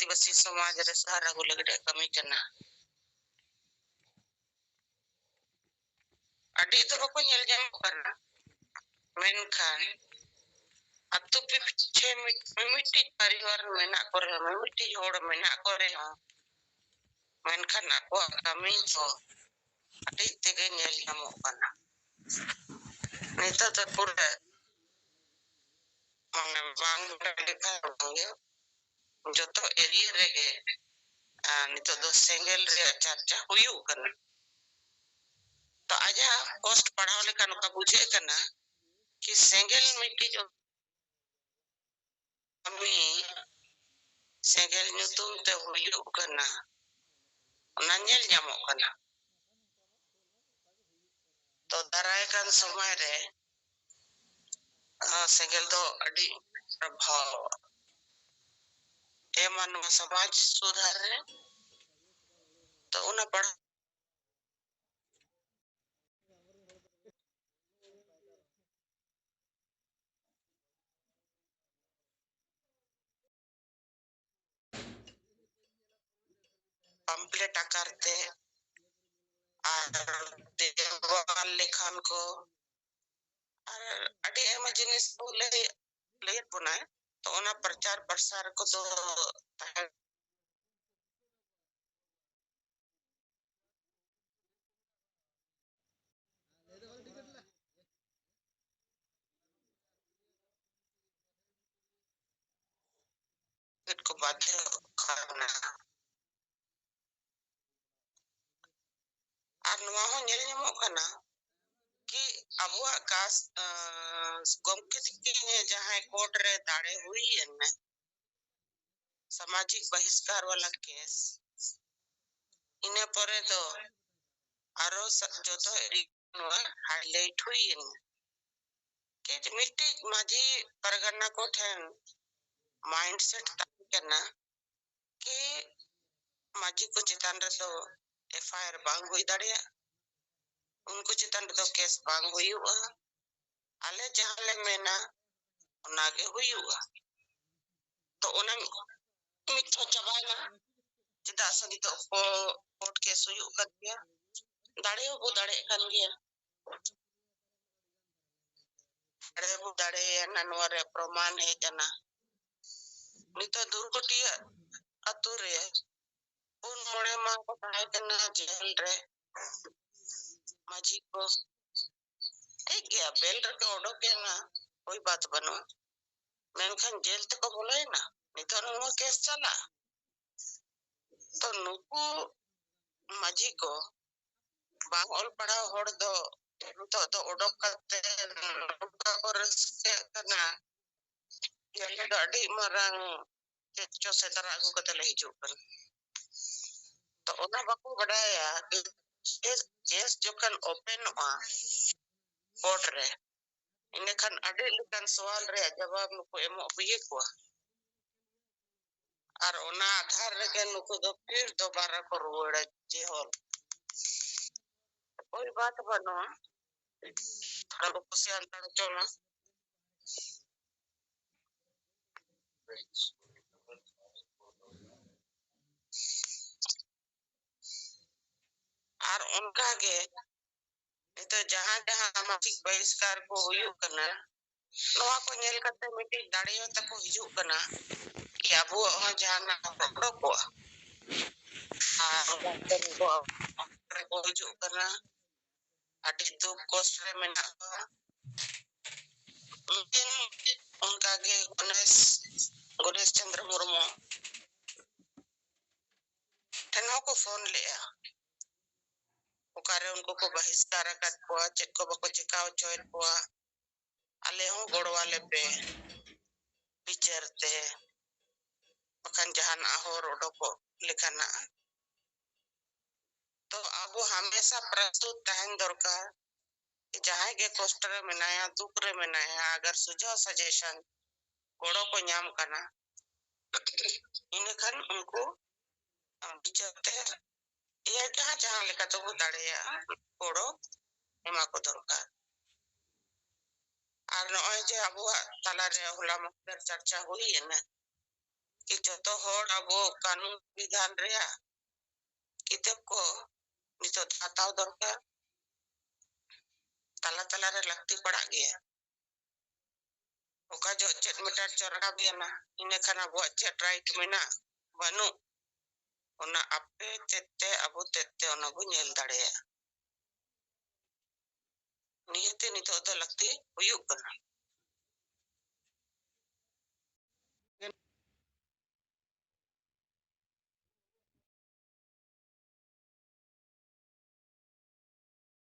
आदिवासी समाज रे सहारा को लगड़े कमी करना अड़ी तो बको ñel jam करना मेनखान अतु पिछे मिमिटी परिवार मेना करे मिमिटी होड़ मेना करे मेनखान ako kami तो अड़ी तेगे ñel jam करना नेता तो पूरा मांगे बांग लिखा होंगे जो तो एरिया रेगे नितो दो सेंगल रे चर्चा हुई करना तो आजा पोस्ट पढ़ाओ लेकर नुका बुझे करना कि सेंगल मिट्टी जो हमी सेंगल नुतुम ते हुई करना नंजल जामो करना तो दराय kan समय रे सेंगल दो अड़ी प्रभाव एमन समाज सुधार रे तो उन्हें पढ़ पंपलेट करते देवाल लेखन को अड़ी एम जिनिस बोले ले पुना तो उन्हें प्रचार प्रसार को तो को बाध्य करना और नुआ हो ñel ñamo kana कि अबुआ कास गमके के जहां कोर्ट रे दाड़े हुई है न सामाजिक बहिष्कार वाला केस इने परे तो आरो जो तो हाईलाइट हुई है कि मिट्टी माजी परगना को ठन माइंडसेट करना कि माजी को चितान रे तो एफआईआर बांग हुई दाड़िया उनको चितान रे तो केस बांग हुई हुआ आले जहां ले मेना उनागे हुई हुआ तो उना मिठो चबाना चिदा सदी तो कोर्ट केस हुई कर दिया दाड़े वो दाड़े kan गया दाड़े वो दाड़े ननवर प्रमाण है जना नितो दुर्गुटी अतुरे उन मोड़े मां को ताहे कना जेल रे माजी को ठीक गया बेल रे के ओडो के ना कोई बात बनो मेनखान जेल तक को बोले ना नितो नो केस चला तो नुकु माजी को बांग ऑल पढ़ा होड़ दो तो ओडो करते नुका को रस्के कना ये गाड़ी मरंग चो से तरह को कते ले हिजुकन तो ओना बाको बडाया केस जो कन ओपन हुआ कोर्ट रे इने खान अडे लुकन सवाल रे जवाब नुको एमो हुई को और ओना आधार रे के नुको दो फिर दोबारा को रुवाड़ा जे होल कोई बात बनो थोड़ा को से अंतर चोला और उनका के तो जहां जहां सामाजिक बहिष्कार को हुई करना नवा को नेल करते मिट्टी दाड़ियों तक को हिजू करना कि अब वो जाना पकड़ो को को हिजू करना अटी तो कोस्टरे में ना लेकिन उनका के गणेश चंद्र मुर्मू ठनो को फोन लिया उकारे उनको को बहिष्कार कर को चेक को बको चिकाओ चोय को आले हो गोड़वाले पे विचारते बखन जहान आहोर ओडो को लिखना तो अब हमेशा प्रस्तुत तहन दरकार जहां के कोस्टर में नया दुकरे में नया अगर सुझाव सजेशन गोड़ो को नाम करना इनखान उनको विचारते ये जहां जहां लेका तो वो दाड़िया गोड़ो एमा को दरकार और नय जे अब ताला रे होला मुखर चर्चा हुई है ना कि जोतो होड़ अबो कानून विधान रेया किताब को नितो हताव दरकार तला तला रे लगती पड़ा गया ओका जो चेट मिटार चोरका बियाना इने खाना वो चेट राइट मेना बनु ओना अपे तेते अबो तेते ओना बो नेल दाड़ेया नियते नितो दो लगती हुयुग कना